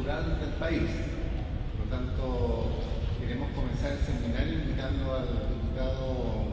cultural del país. Por lo tanto, queremos comenzar el seminario invitando al diputado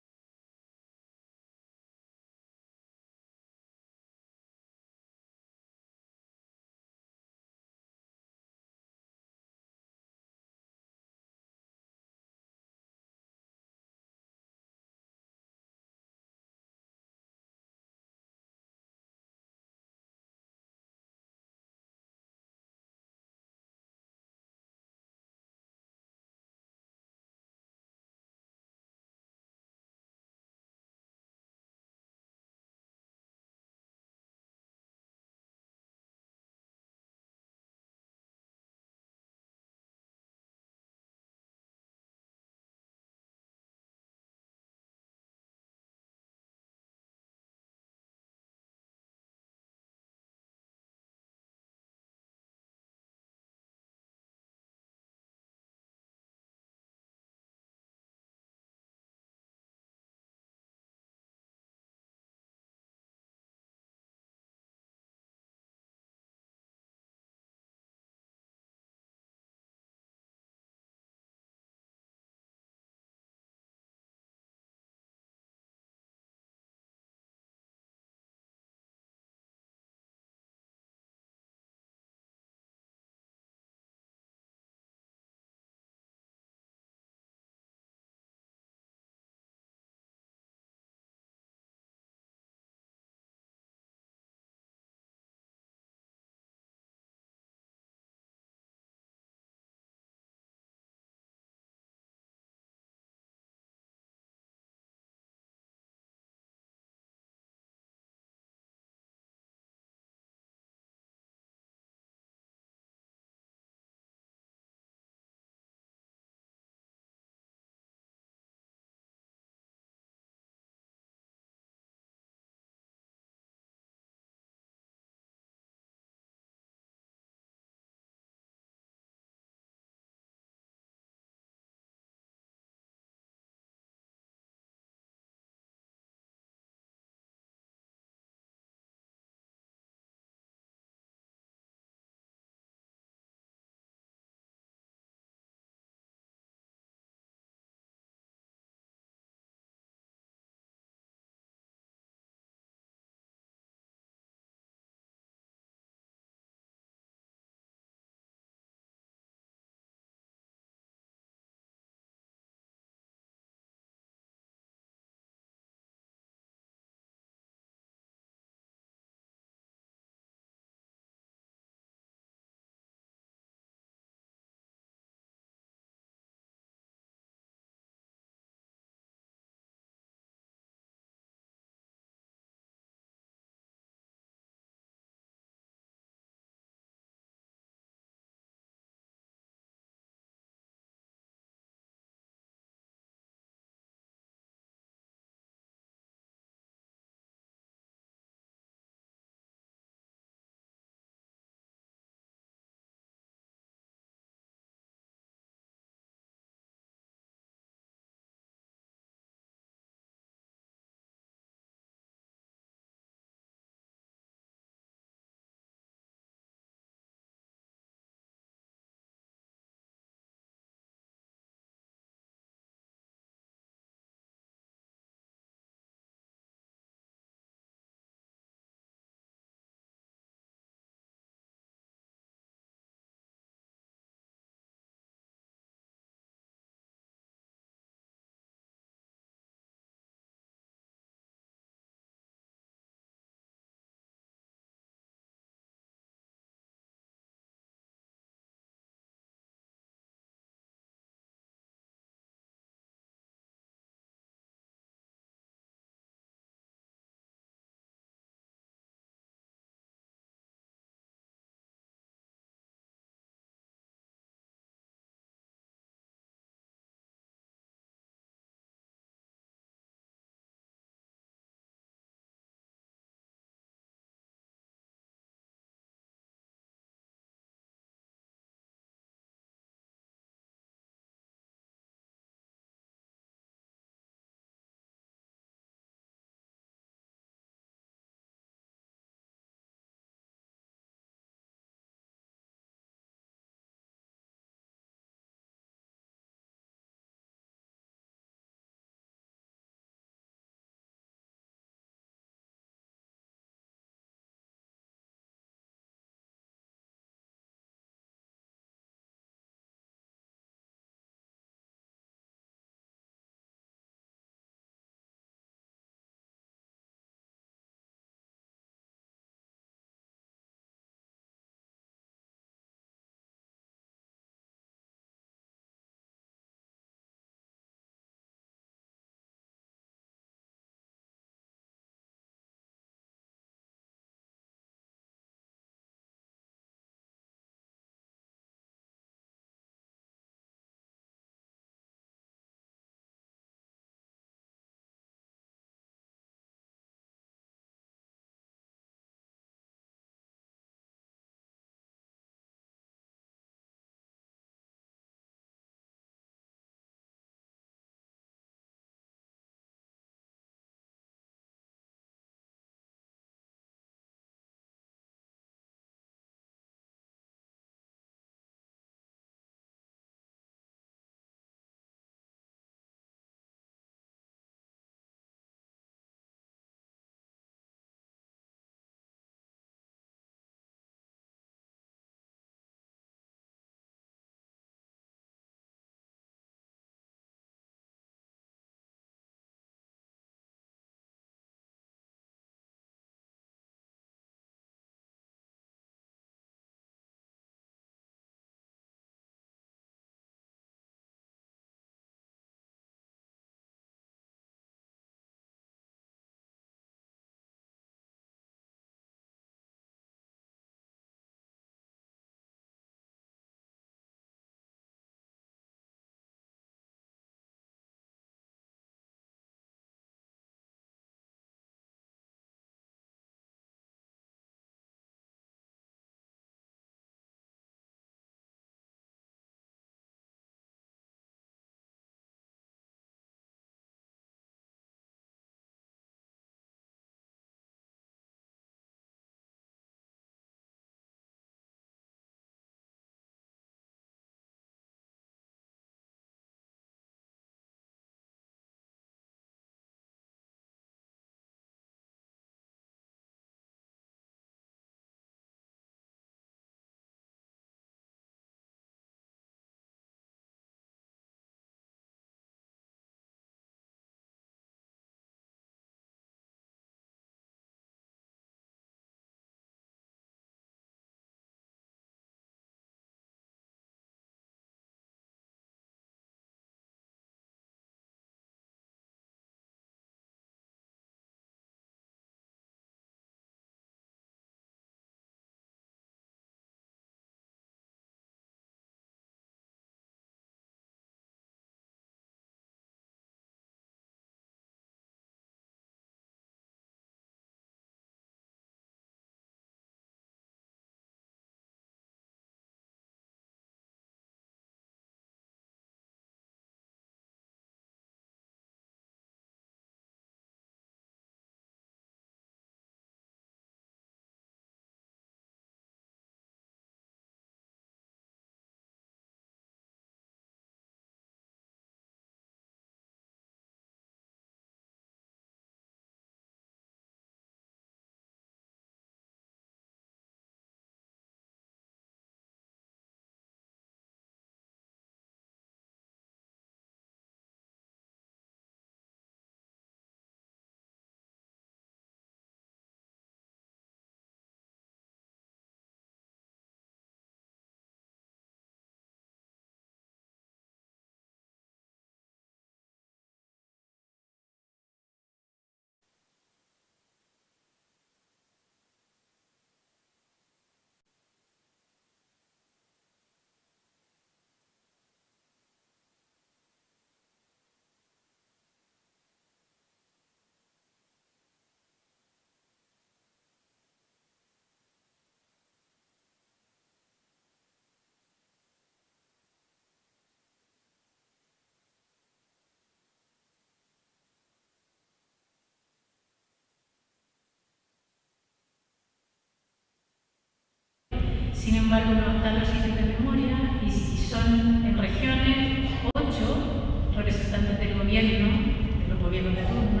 Sin embargo, no están los sitios de memoria y son en regiones 8 representantes del gobierno, de los gobiernos de turno,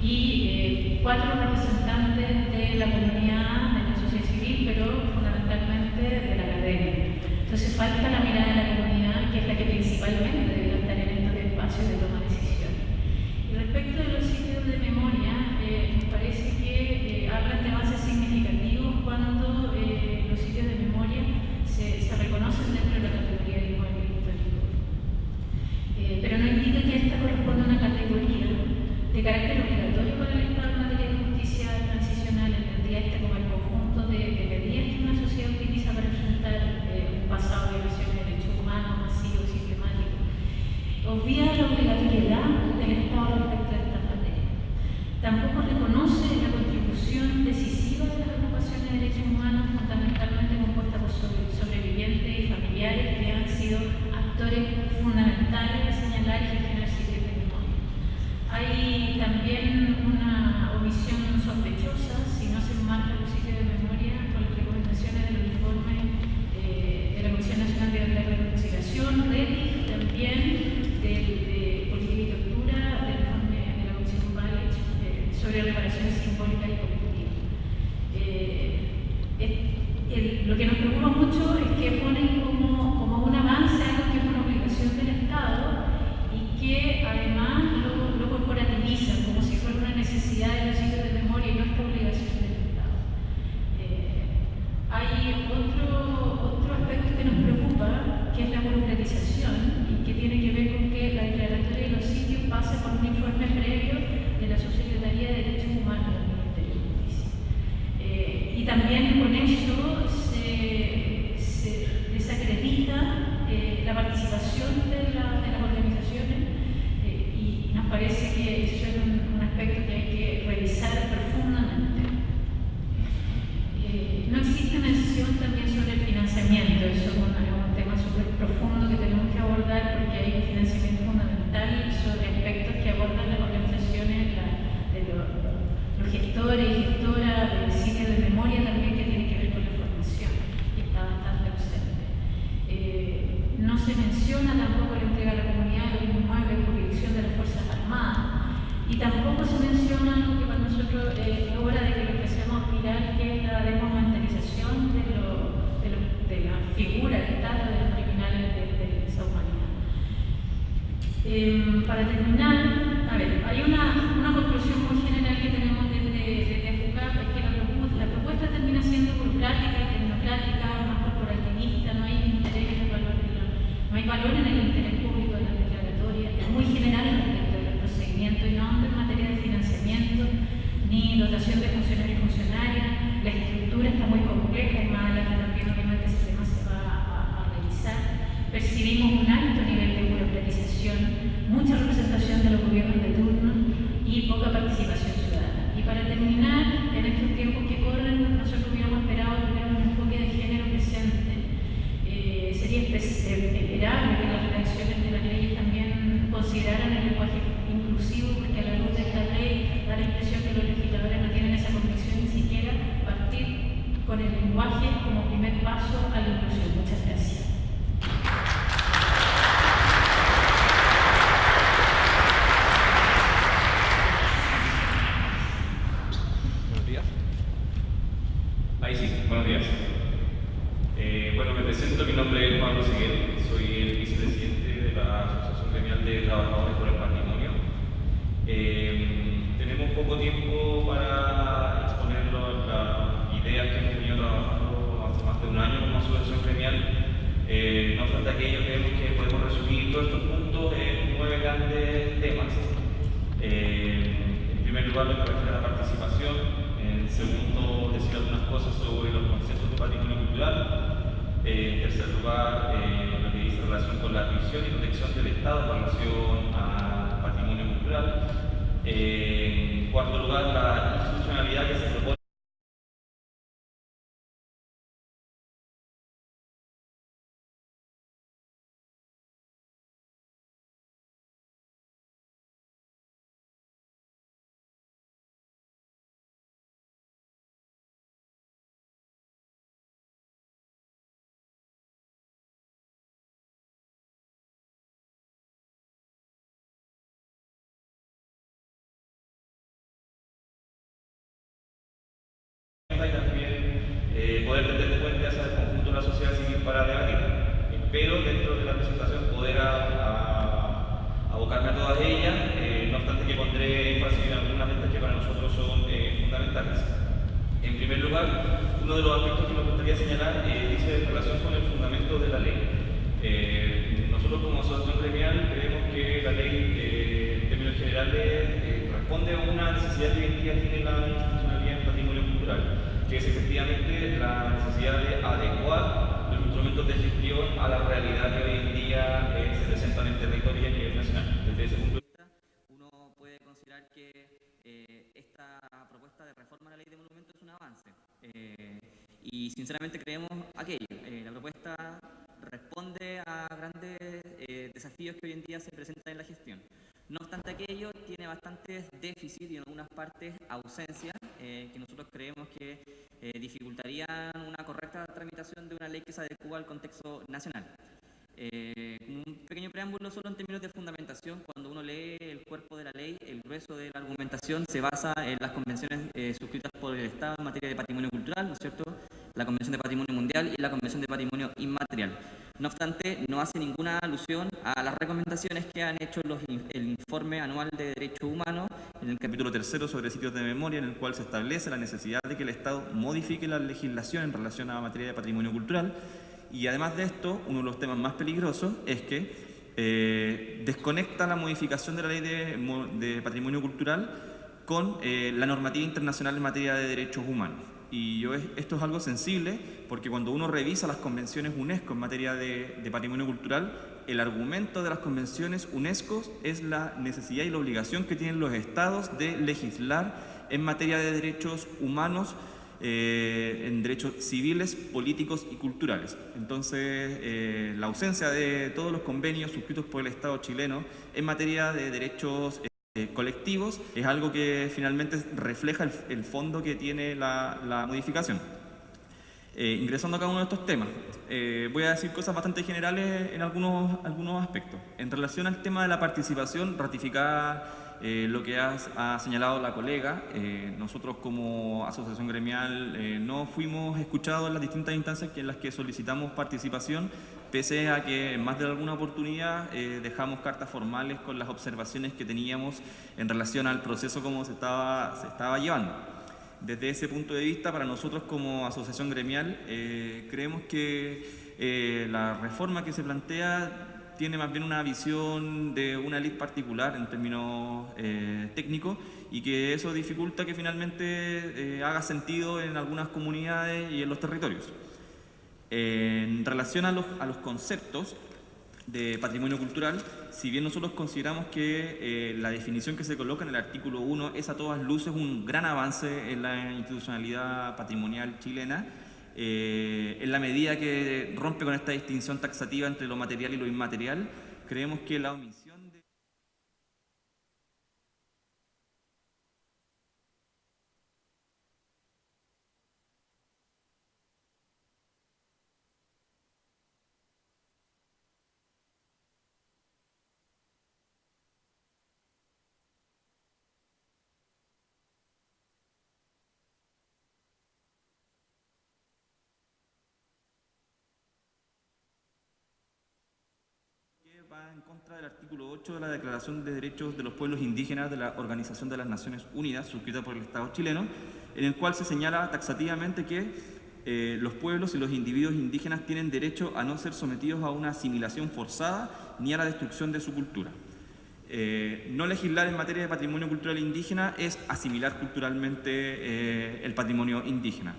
y 4 representantes de la comunidad, de la sociedad civil, pero fundamentalmente de la academia. Entonces falta la mirada de la comunidad, que es la que principalmente debe estar en estos espacios de toma de decisiones. Y respecto de los sitios de memoria, nos parece que hablan de avances significativos cuando los sitios de memoria se reconocen dentro de la categoría de inmueble histórico. Pero no indica que esta corresponda a una categoría de carácter obligatorio para el Estado en materia de justicia transicional, entendía este como el conjunto de medidas que una sociedad utiliza para enfrentar un pasado de violación de derechos humanos masivo, sistemático. Obvia la obligatoriedad del Estado respecto a esta materia. Tampoco reconoce la contribución decisiva de las agrupaciones de derechos humanos, fundamentalmente compuestas por sobrevivientes y familiares que han sido actores fundamentales de señalar y gestionar sitios de memoria. Hay también una omisión sospechosa si no se enmarcan los sitios de memoria con las recomendaciones del informe de la Comisión Nacional de Verdad y Reconciliación, REDIF, también de Política y Tortura, del informe de la Comisión Balich sobre reparaciones simbólicas y colectivas. Lo que nos preocupa mucho es que ponen como un avance algo que es una obligación del Estado y que además lo corporativizan como si fuera una necesidad de los sitios de memoria y no esta obligación del Estado. Hay otro aspecto que nos preocupa, que es la burocratización y que tiene que ver con que la declaratoria de los sitios pasa por un informe previo de la Subsecretaría de Derechos Humanos del Ministerio de Justicia. Y también con eso se desacredita la participación de las organizaciones y nos parece que eso es un aspecto que hay que revisar profundamente. No existe mención también sobre el financiamiento, eso es un tema súper profundo que tenemos que abordar porque hay un financiamiento fundamental sobre aspectos que abordan las organizaciones, los gestores y gestoras del sitio de memoria también que tiene que ver con la formación, que está bastante ausente. No se menciona tampoco la entrega a la comunidad de los inmuebles de jurisdicción de las Fuerzas Armadas y tampoco se menciona algo que para nosotros es hora de que lo empecemos a mirar, que es la desmomentalización de la figura, el estatus de los criminales de esa humanidad. Para terminar, a ver, hay una conclusión muy general que tenemos desde AFUCAP, es que la propuesta termina siendo burocrática y tecnocrática, más corporativista, no hay interés, no hay valor en el interés público de la declaratoria, es muy general respecto de los procedimientos y no anda en materia de financiamiento ni dotación de funcionarios y funcionarias, la estructura está muy compleja y más adelante también obviamente ese tema se va a revisar. Percibimos un alto nivel de burocratización, mucha representación de los gobiernos de turno y poca participación ciudadana. Y para terminar, en estos tiempos que corren, nosotros hubiéramos esperado tener un enfoque de género presente. Sería esperable que las redacciones de las leyes también consideraran el lenguaje inclusivo, porque a la luz de esta ley da la impresión que los legisladores no tienen esa convicción ni siquiera partir con el lenguaje como primer paso a la inclusión. Muchas gracias. Buenos días. Ahí sí, buenos días. Bueno, me presento, mi nombre es Pablo Seguel, soy el vicepresidente de la Asociación Gremial de Trabajadores por el Patrimonio. Tenemos poco tiempo para exponer las ideas que hemos venido trabajando hace más de un año como asociación gremial. No obstante aquello, creemos que podemos resumir todos estos puntos en 9 grandes temas. En primer lugar, lo que refiere a la participación. En segundo, decir algunas cosas sobre los conceptos de patrimonio cultural. En tercer lugar, lo que dice en relación con la visión y protección del Estado en relación al patrimonio cultural. En cuarto lugar, la institucionalidad que se propone abierta y también poder tender puente hacia el conjunto de la sociedad civil para debatir. Espero dentro de la presentación poder abocarme a todas ellas, no obstante que pondré énfasis en algunas de estas que para nosotros son fundamentales. En primer lugar, uno de los aspectos que nos gustaría señalar dice en relación con el fundamento de la ley. Nosotros como asociación gremial creemos que la ley, en términos generales, responde a una necesidad que hoy en día tiene la institucionalidad en patrimonio cultural, que es efectivamente la necesidad de adecuar los instrumentos de gestión a la realidad que hoy en día se presenta en el territorio y a nivel nacional. Desde ese punto de vista, uno puede considerar que esta propuesta de reforma a la ley de monumentos es un avance. Y sinceramente creemos aquello. La propuesta responde a grandes desafíos que hoy en día se presentan en la gestión. No obstante aquello, tiene bastantes déficits y en algunas partes ausencias que nosotros creemos que dificultarían una correcta tramitación de una ley que se adecua al contexto nacional. Como un pequeño preámbulo solo en términos de fundamentación, cuando uno lee el cuerpo de la ley, el grueso de la argumentación se basa en las convenciones suscritas por el Estado en materia de patrimonio cultural, ¿no es cierto?, la Convención de Patrimonio Mundial y la Convención de Patrimonio Inmaterial. No obstante, no hace ninguna alusión a las recomendaciones que han hecho el informe anual de derechos humanos en el capítulo 3 sobre sitios de memoria, en el cual se establece la necesidad de que el Estado modifique la legislación en relación a la materia de patrimonio cultural. Y además de esto, uno de los temas más peligrosos es que desconecta la modificación de la ley de patrimonio cultural con la normativa internacional en materia de derechos humanos. Y esto es algo sensible porque cuando uno revisa las convenciones UNESCO en materia de patrimonio cultural, el argumento de las convenciones UNESCO es la necesidad y la obligación que tienen los estados de legislar en materia de derechos humanos, en derechos civiles, políticos y culturales. Entonces, la ausencia de todos los convenios suscritos por el Estado chileno en materia de derechos colectivos es algo que finalmente refleja el fondo que tiene la modificación. Ingresando a cada uno de estos temas, voy a decir cosas bastante generales en algunos aspectos. En relación al tema de la participación, ratificar lo que ha señalado la colega, nosotros como asociación gremial no fuimos escuchados en las distintas instancias en las que solicitamos participación, pese a que en más de alguna oportunidad dejamos cartas formales con las observaciones que teníamos en relación al proceso como se estaba llevando. Desde ese punto de vista, para nosotros como asociación gremial, creemos que la reforma que se plantea tiene más bien una visión de una élite particular en términos técnicos y que eso dificulta que finalmente haga sentido en algunas comunidades y en los territorios. En relación a los conceptos de patrimonio cultural, si bien nosotros consideramos que la definición que se coloca en el artículo 1 es a todas luces un gran avance en la institucionalidad patrimonial chilena, en la medida que rompe con esta distinción taxativa entre lo material y lo inmaterial, creemos que la omisión de... va en contra del artículo 8 de la Declaración de Derechos de los Pueblos Indígenas de la Organización de las Naciones Unidas, suscrita por el Estado chileno, en el cual se señala taxativamente que los pueblos y los individuos indígenas tienen derecho a no ser sometidos a una asimilación forzada ni a la destrucción de su cultura. No legislar en materia de patrimonio cultural indígena es asimilar culturalmente el patrimonio indígena.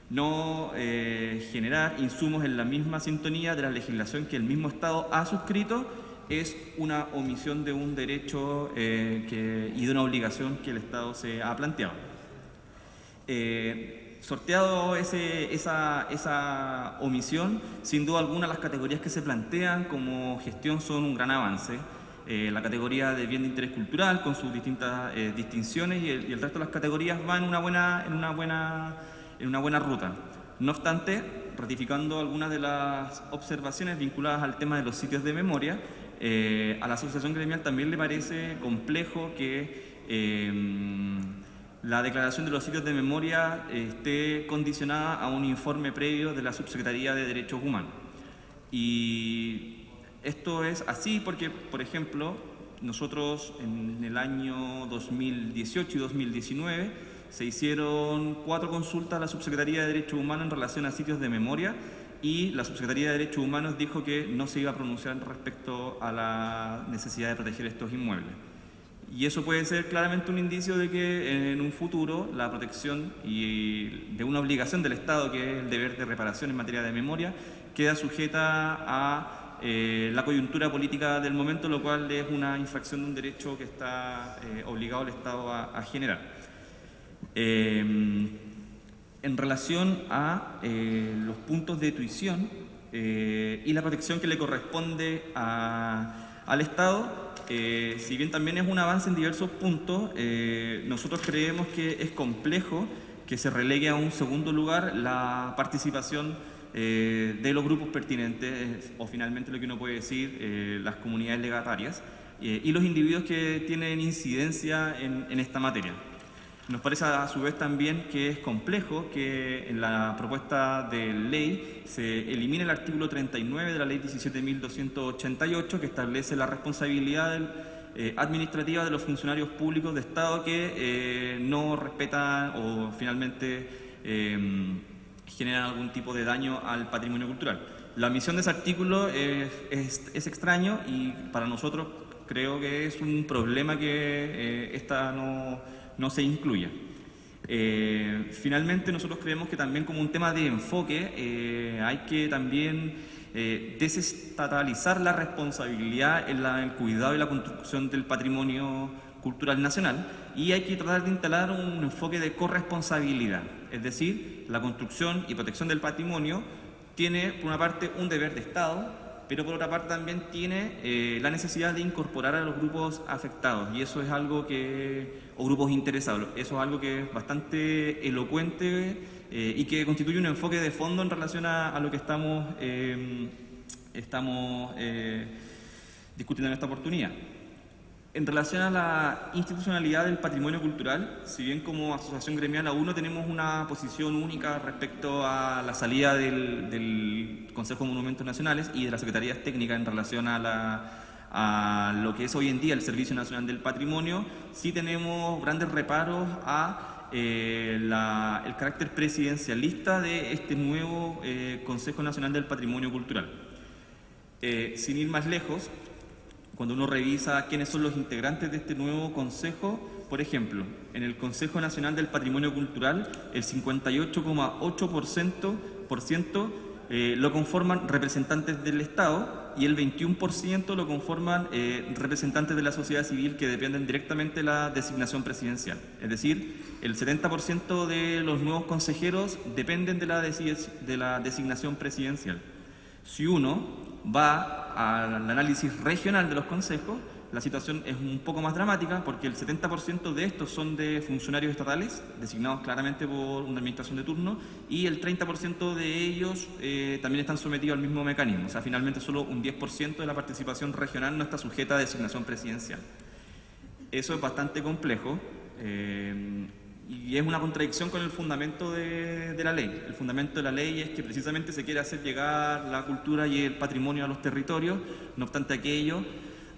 No generar insumos en la misma sintonía de la legislación que el mismo Estado ha suscrito es una omisión de un derecho y de una obligación que el Estado se ha planteado. Sorteado esa omisión, sin duda alguna las categorías que se plantean como gestión son un gran avance. La categoría de bien de interés cultural con sus distintas distinciones y el resto de las categorías va en una buena ruta. No obstante, ratificando algunas de las observaciones vinculadas al tema de los sitios de memoria, a la asociación gremial también le parece complejo que la declaración de los sitios de memoria esté condicionada a un informe previo de la Subsecretaría de Derechos Humanos. Y esto es así porque, por ejemplo, nosotros en el año 2018 y 2019 se hicieron 4 consultas a la Subsecretaría de Derechos Humanos en relación a sitios de memoria y la Subsecretaría de Derechos Humanos dijo que no se iba a pronunciar respecto a la necesidad de proteger estos inmuebles. Y eso puede ser claramente un indicio de que en un futuro la protección y de una obligación del Estado, que es el deber de reparación en materia de memoria, queda sujeta a la coyuntura política del momento, lo cual es una infracción de un derecho que está obligado el Estado a generar. En relación a los puntos de tuición y la protección que le corresponde al Estado, si bien también es un avance en diversos puntos, nosotros creemos que es complejo que se relegue a un segundo lugar la participación de los grupos pertinentes, o finalmente lo que uno puede decir, las comunidades legatarias, y los individuos que tienen incidencia en esta materia. Nos parece a su vez también que es complejo que en la propuesta de ley se elimine el artículo 39 de la ley 17.288 que establece la responsabilidad administrativa de los funcionarios públicos de Estado que no respetan o finalmente generan algún tipo de daño al patrimonio cultural. La omisión de ese artículo es extraño y para nosotros creo que es un problema que esta no se incluya. Finalmente, nosotros creemos que también como un tema de enfoque hay que también desestatalizar la responsabilidad en el cuidado y la construcción del patrimonio cultural nacional y hay que tratar de instalar un enfoque de corresponsabilidad, es decir, la construcción y protección del patrimonio tiene por una parte un deber de Estado, pero por otra parte también tiene la necesidad de incorporar a los grupos afectados y eso es algo o grupos interesados, eso es algo que es bastante elocuente y que constituye un enfoque de fondo en relación a lo que estamos discutiendo en esta oportunidad. En relación a la institucionalidad del patrimonio cultural, si bien como asociación gremial aún no tenemos una posición única respecto a la salida del Consejo de Monumentos Nacionales y de las Secretarías Técnicas en relación a lo que es hoy en día el Servicio Nacional del Patrimonio, sí tenemos grandes reparos a el carácter presidencialista de este nuevo Consejo Nacional del Patrimonio Cultural. Sin ir más lejos, cuando uno revisa quiénes son los integrantes de este nuevo consejo, por ejemplo, en el Consejo Nacional del Patrimonio Cultural, el 58,8% lo conforman representantes del Estado y el 21% lo conforman representantes de la sociedad civil que dependen directamente de la designación presidencial. Es decir, el 70% de los nuevos consejeros dependen de la designación presidencial. Si uno va al análisis regional de los consejos, la situación es un poco más dramática porque el 70% de estos son de funcionarios estatales, designados claramente por una administración de turno, y el 30% de ellos también están sometidos al mismo mecanismo. O sea, finalmente solo un 10% de la participación regional no está sujeta a designación presidencial. Eso es bastante complejo y es una contradicción con el fundamento de la ley. El fundamento de la ley es que precisamente se quiere hacer llegar la cultura y el patrimonio a los territorios, no obstante aquello,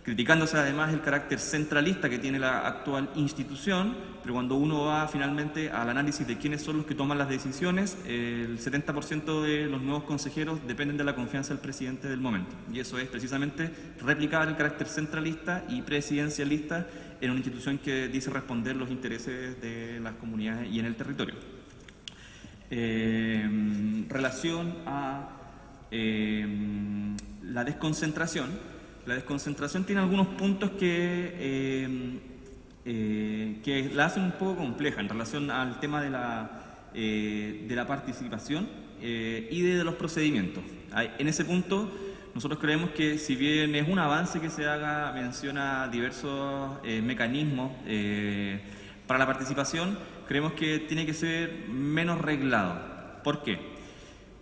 criticándose además el carácter centralista que tiene la actual institución, pero cuando uno va finalmente al análisis de quiénes son los que toman las decisiones, el 70% de los nuevos consejeros dependen de la confianza del presidente del momento. Y eso es precisamente replicar el carácter centralista y presidencialista en una institución que dice responder los intereses de las comunidades y en el territorio. Relación a la desconcentración tiene algunos puntos que la hacen un poco compleja en relación al tema de la participación y de los procedimientos. En ese punto, nosotros creemos que si bien es un avance que se haga mención a diversos mecanismos para la participación, creemos que tiene que ser menos reglado. ¿Por qué?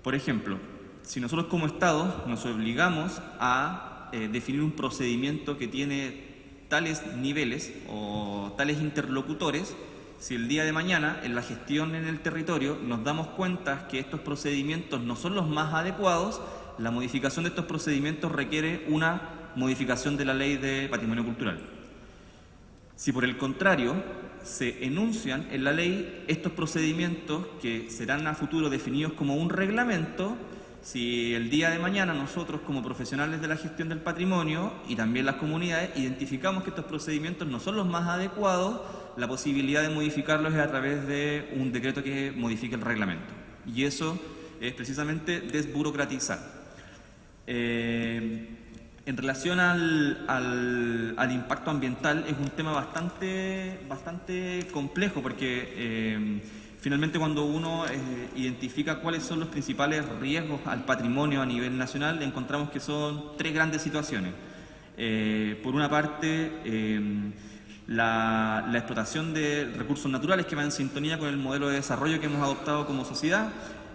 Por ejemplo, si nosotros como Estado nos obligamos a definir un procedimiento que tiene tales niveles o tales interlocutores, si el día de mañana en la gestión en el territorio nos damos cuenta que estos procedimientos no son los más adecuados, la modificación de estos procedimientos requiere una modificación de la Ley de Patrimonio Cultural. Si por el contrario se enuncian en la ley estos procedimientos que serán a futuro definidos como un reglamento, si el día de mañana nosotros como profesionales de la gestión del patrimonio y también las comunidades identificamos que estos procedimientos no son los más adecuados, la posibilidad de modificarlos es a través de un decreto que modifique el reglamento. Y eso es precisamente desburocratizar. En relación al impacto ambiental, es un tema bastante complejo porque finalmente cuando uno identifica cuáles son los principales riesgos al patrimonio a nivel nacional, encontramos que son tres grandes situaciones. Por una parte, la explotación de recursos naturales que va en sintonía con el modelo de desarrollo que hemos adoptado como sociedad.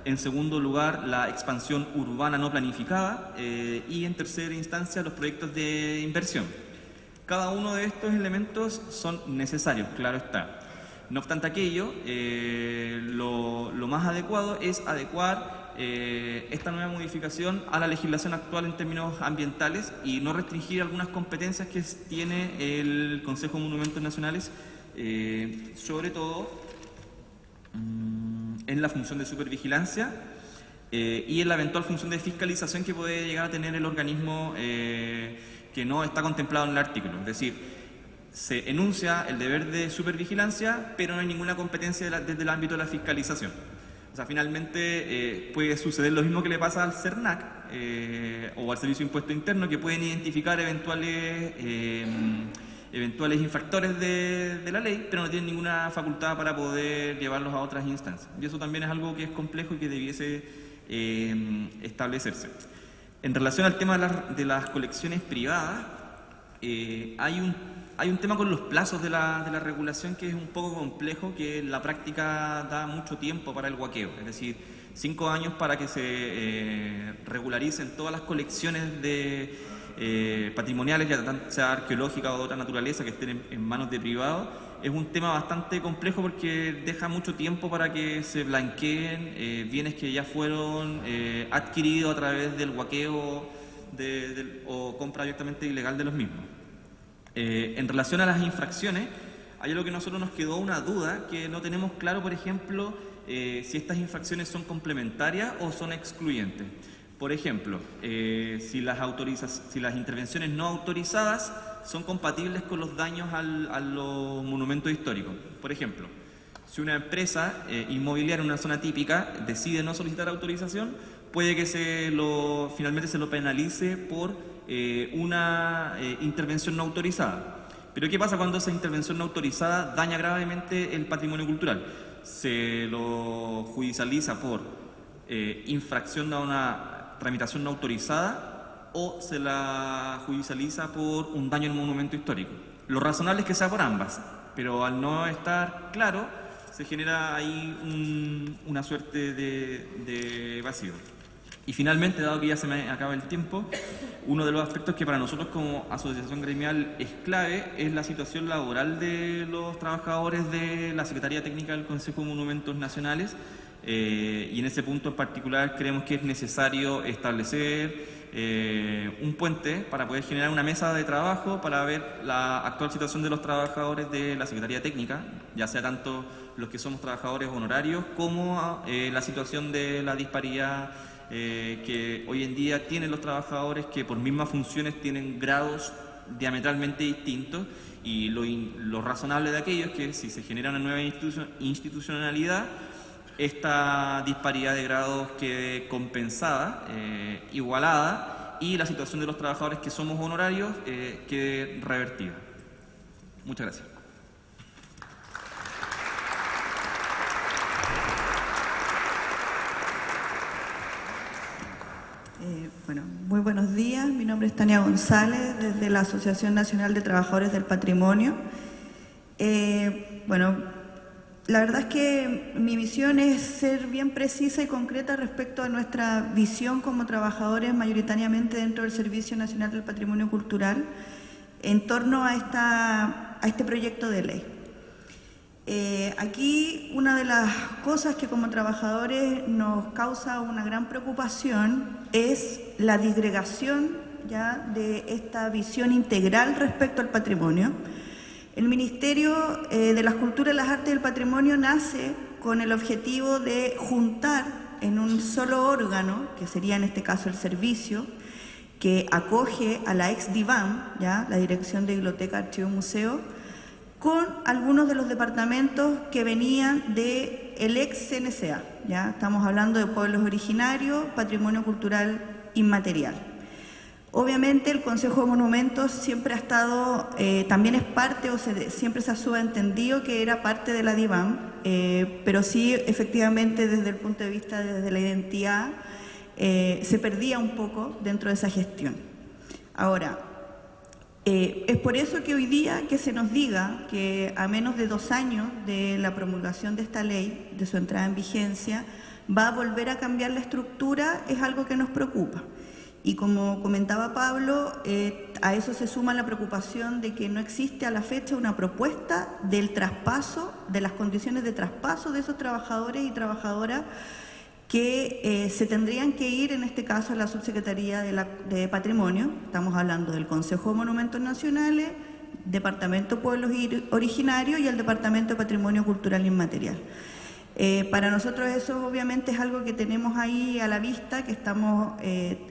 En segundo lugar, la expansión urbana no planificada y en tercera instancia, los proyectos de inversión. Cada uno de estos elementos son necesarios, claro está. No obstante aquello, lo más adecuado es adecuar esta nueva modificación a la legislación actual en términos ambientales y no restringir algunas competencias que tiene el Consejo de Monumentos Nacionales, sobre todo en la función de supervigilancia y en la eventual función de fiscalización que puede llegar a tener el organismo que no está contemplado en el artículo. Es decir, se enuncia el deber de supervigilancia, pero no hay ninguna competencia desde el ámbito de la fiscalización. O sea, finalmente puede suceder lo mismo que le pasa al CERNAC o al Servicio de Impuesto Interno, que pueden identificar eventuales infractores de la ley, pero no tienen ninguna facultad para poder llevarlos a otras instancias. Y eso también es algo que es complejo y que debiese establecerse. En relación al tema de las colecciones privadas, hay un tema con los plazos de la regulación que es un poco complejo, que en la práctica da mucho tiempo para el huaqueo, es decir, 5 años para que se regularicen todas las colecciones patrimoniales, ya sea arqueológica o de otra naturaleza, que estén en manos de privados. Es un tema bastante complejo porque deja mucho tiempo para que se blanqueen bienes que ya fueron adquiridos a través del huaqueo o compra abiertamente ilegal de los mismos. En relación a las infracciones, hay algo que a nosotros nos quedó una duda, que no tenemos claro, por ejemplo, si estas infracciones son complementarias o son excluyentes. Por ejemplo, si las intervenciones no autorizadas son compatibles con los daños a los monumentos históricos. Por ejemplo, si una empresa inmobiliaria en una zona típica decide no solicitar autorización, puede que finalmente se lo penalice por una intervención no autorizada. Pero ¿qué pasa cuando esa intervención no autorizada daña gravemente el patrimonio cultural? Se lo judicializa por infracción a una tramitación no autorizada o se la judicializa por un daño en un monumento histórico. Lo razonable es que sea por ambas, pero al no estar claro, se genera ahí una suerte de vacío. Y finalmente, dado que ya se me acaba el tiempo, uno de los aspectos que para nosotros como asociación gremial es clave es la situación laboral de los trabajadores de la Secretaría Técnica del Consejo de Monumentos Nacionales. Y en ese punto en particular creemos que es necesario establecer un puente para poder generar una mesa de trabajo para ver la actual situación de los trabajadores de la Secretaría Técnica, ya sea tanto los que somos trabajadores honorarios como la situación de la disparidad que hoy en día tienen los trabajadores que por mismas funciones tienen grados diametralmente distintos, y lo razonable de aquello es que si se genera una nueva institucionalidad, esta disparidad de grados quede compensada, igualada, y la situación de los trabajadores que somos honorarios quede revertida. Muchas gracias. Bueno, muy buenos días. Mi nombre es Tania González, desde la Asociación Nacional de Trabajadores del Patrimonio. La verdad es que mi misión es ser bien precisa y concreta respecto a nuestra visión como trabajadores mayoritariamente dentro del Servicio Nacional del Patrimonio Cultural en torno a este proyecto de ley. Aquí una de las cosas que como trabajadores nos causa una gran preocupación es la disgregación ya de esta visión integral respecto al patrimonio. El Ministerio de las Culturas, las Artes y el Patrimonio nace con el objetivo de juntar en un solo órgano, que sería en este caso el servicio, que acoge a la ex-DIVAM, ¿ya? La Dirección de Biblioteca, Archivo y Museo, con algunos de los departamentos que venían del ex-CNCA, ¿ya? Estamos hablando de pueblos originarios, patrimonio cultural inmaterial. Obviamente el Consejo de Monumentos siempre ha estado, también es parte, siempre se ha subentendido que era parte de la DIVAM, pero sí, efectivamente, desde el punto de vista de la identidad, se perdía un poco dentro de esa gestión. Ahora, es por eso que hoy día que se nos diga que a menos de 2 años de la promulgación de esta ley, de su entrada en vigencia, va a volver a cambiar la estructura, es algo que nos preocupa. Y como comentaba Pablo, a eso se suma la preocupación de que no existe a la fecha una propuesta del traspaso, de las condiciones de traspaso de esos trabajadores y trabajadoras que se tendrían que ir, en este caso, a la Subsecretaría de Patrimonio. Estamos hablando del Consejo de Monumentos Nacionales, Departamento de Pueblos Originarios y el Departamento de Patrimonio Cultural Inmaterial. Para nosotros eso obviamente es algo que tenemos ahí a la vista, que estamos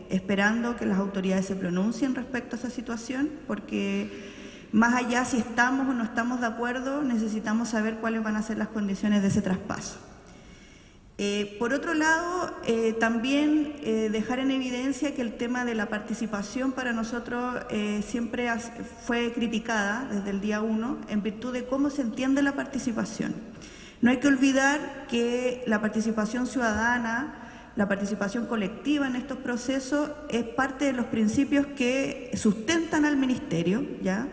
esperando que las autoridades se pronuncien respecto a esa situación, porque más allá si estamos o no estamos de acuerdo, necesitamos saber cuáles van a ser las condiciones de ese traspaso. Por otro lado, también dejar en evidencia que el tema de la participación para nosotros siempre fue criticada desde el día 1 en virtud de cómo se entiende la participación. No hay que olvidar que la participación ciudadana, la participación colectiva en estos procesos es parte de los principios que sustentan al Ministerio, ¿ya?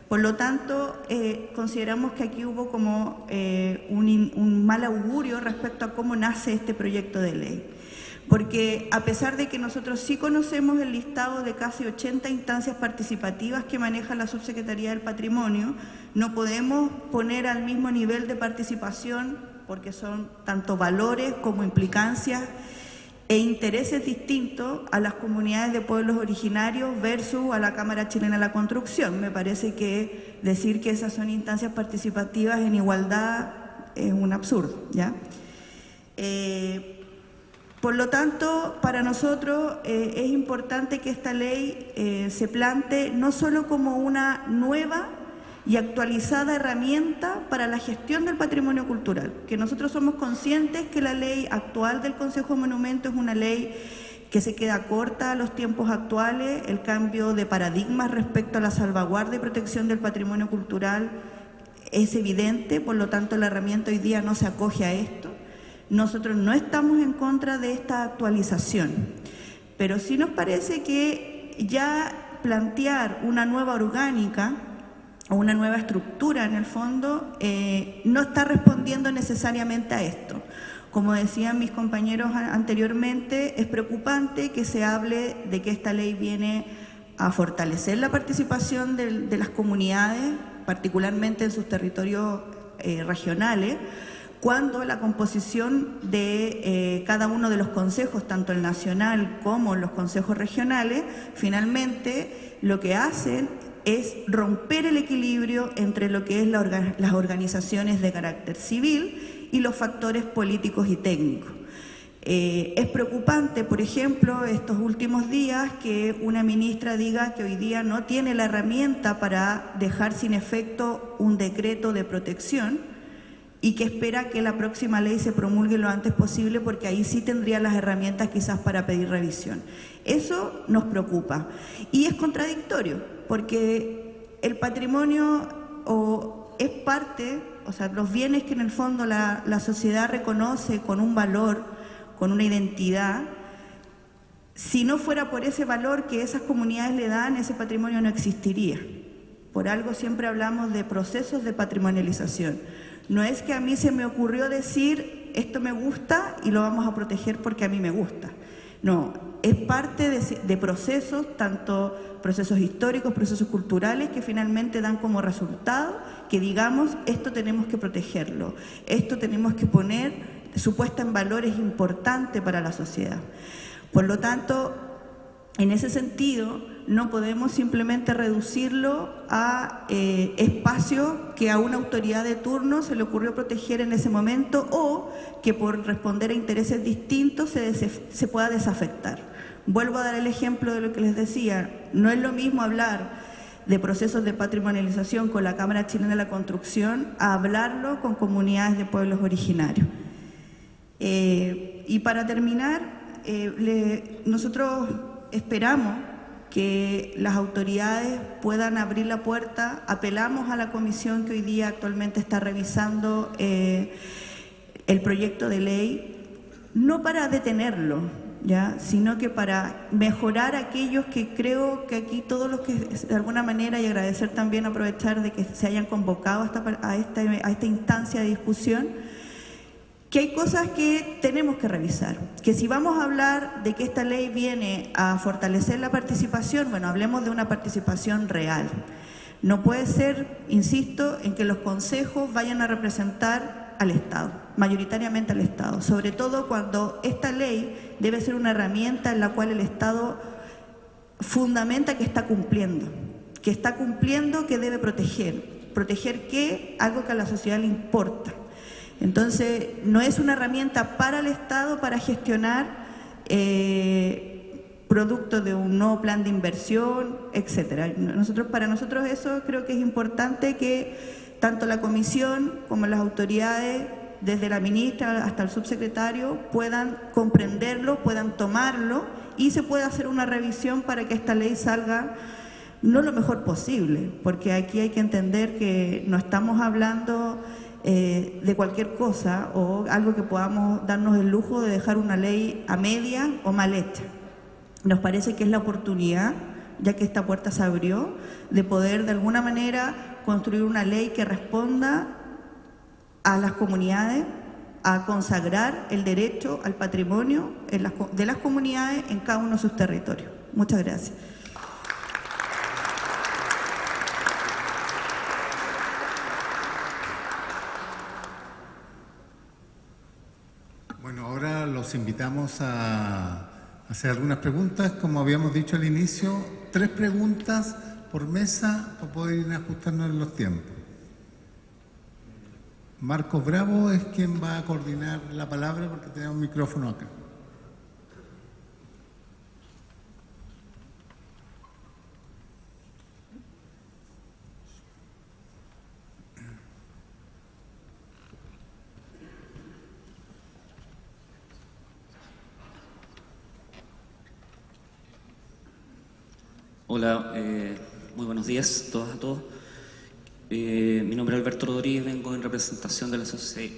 Por lo tanto, consideramos que aquí hubo como un mal augurio respecto a cómo nace este proyecto de ley. Porque a pesar de que nosotros sí conocemos el listado de casi 80 instancias participativas que maneja la Subsecretaría del Patrimonio, no podemos poner al mismo nivel de participación, porque son tanto valores como implicancias e intereses distintos a las comunidades de pueblos originarios versus a la Cámara Chilena de la Construcción. Me parece que decir que esas son instancias participativas en igualdad es un absurdo, ¿ya? Por lo tanto, para nosotros es importante que esta ley se plantee no solo como una nueva y actualizada herramienta para la gestión del patrimonio cultural, que nosotros somos conscientes que la ley actual del Consejo de Monumentos es una ley que se queda corta a los tiempos actuales, el cambio de paradigmas respecto a la salvaguarda y protección del patrimonio cultural es evidente, por lo tanto la herramienta hoy día no se acoge a esto. Nosotros no estamos en contra de esta actualización, pero sí nos parece que ya plantear una nueva orgánica o una nueva estructura en el fondo no está respondiendo necesariamente a esto. Como decían mis compañeros anteriormente, es preocupante que se hable de que esta ley viene a fortalecer la participación de las comunidades, particularmente en sus territorios regionales, cuando la composición de cada uno de los consejos, tanto el nacional como los consejos regionales, finalmente lo que hacen es romper el equilibrio entre lo que es las organizaciones de carácter civil y los factores políticos y técnicos. Es preocupante, por ejemplo, estos últimos días que una ministra diga que hoy día no tiene la herramienta para dejar sin efecto un decreto de protección, y que espera que la próxima ley se promulgue lo antes posible porque ahí sí tendría las herramientas quizás para pedir revisión. Eso nos preocupa y es contradictorio porque el patrimonio es parte, o sea, los bienes que en el fondo la sociedad reconoce con un valor, con una identidad, si no fuera por ese valor que esas comunidades le dan, ese patrimonio no existiría. Por algo siempre hablamos de procesos de patrimonialización. No es que a mí se me ocurrió decir esto me gusta y lo vamos a proteger porque a mí me gusta. No, es parte de procesos, tanto procesos históricos, procesos culturales, que finalmente dan como resultado que digamos, esto tenemos que protegerlo, esto tenemos que poner, su puesta en valor es importante para la sociedad. Por lo tanto, en ese sentido, no podemos simplemente reducirlo a espacios que a una autoridad de turno se le ocurrió proteger en ese momento o que por responder a intereses distintos se pueda desafectar. Vuelvo a dar el ejemplo de lo que les decía, no es lo mismo hablar de procesos de patrimonialización con la Cámara Chilena de la Construcción a hablarlo con comunidades de pueblos originarios. Y para terminar, nosotros esperamos que las autoridades puedan abrir la puerta, apelamos a la comisión que hoy día actualmente está revisando el proyecto de ley, no para detenerlo, ¿ya?, sino que para mejorar aquellos que creo que aquí todos los que de alguna manera, y agradecer también, aprovechar de que se hayan convocado a esta instancia de discusión, que hay cosas que tenemos que revisar, que si vamos a hablar de que esta ley viene a fortalecer la participación, bueno, hablemos de una participación real. No puede ser, insisto, en que los consejos vayan a representar al Estado, mayoritariamente al Estado, sobre todo cuando esta ley debe ser una herramienta en la cual el Estado fundamenta que está cumpliendo, que debe proteger. ¿Proteger qué? Algo que a la sociedad le importa. Entonces, no es una herramienta para el Estado para gestionar producto de un nuevo plan de inversión, etcétera. Para nosotros eso creo que es importante que tanto la comisión como las autoridades, desde la ministra hasta el subsecretario, puedan comprenderlo, puedan tomarlo y se pueda hacer una revisión para que esta ley salga no lo mejor posible, porque aquí hay que entender que no estamos hablando de cualquier cosa o algo que podamos darnos el lujo de dejar una ley a media o mal hecha. Nos parece que es la oportunidad, ya que esta puerta se abrió, de poder de alguna manera construir una ley que responda a las comunidades, a consagrar el derecho al patrimonio de las comunidades en cada uno de sus territorios. Muchas gracias. Bueno, ahora los invitamos a hacer algunas preguntas. Como habíamos dicho al inicio, 3 preguntas por mesa para poder ir ajustándonos en los tiempos. Marcos Bravo es quien va a coordinar la palabra porque tenemos un micrófono acá. Hola, muy buenos días a todas, a todos. Mi nombre es Alberto Rodríguez, vengo en representación de la Asociación